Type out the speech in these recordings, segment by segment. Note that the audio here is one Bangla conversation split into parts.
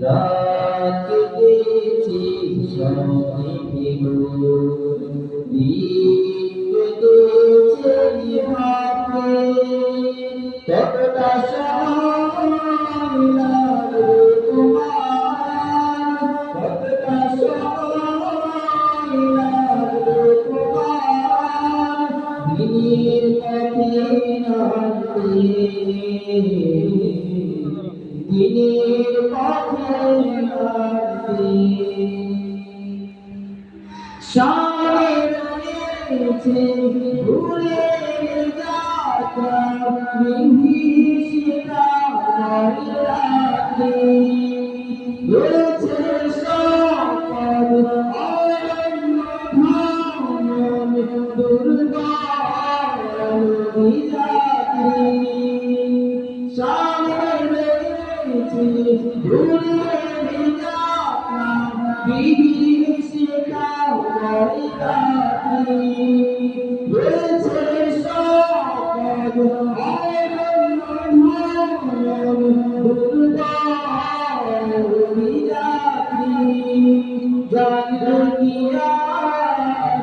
রাত কেটেছে সনে ভেগো, দিন কেটেছে নিভাবে, কতটা সময় লাগবে তোমার, কতটা সময় লাগবে তোমার, দিনের পথে নামতে, দিনের পথে নামতে। সামনে রয়েছে ঘুরে যাত্রা, বিভীষিকা রাতে, রয়েছে সম্পদ অরণ্য ভ্রমণ, দুর্গম যাত্রী। সামনে রয়েছে ঘুরে যাত্রা, বিভীষিকা রাতে, রয়েছে সম্পদ অরণ্য ভ্রমণ, দুর্গম যাত্রী। জানলো কি আর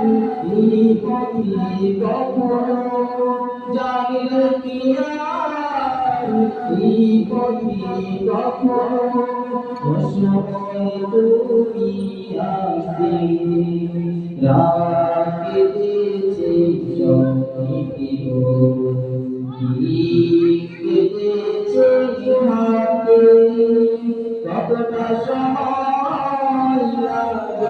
এই পথে কখনো, জানলো কি আর এই পথে কখনো, অসময়ে তুমি আসবে, রাত কেটে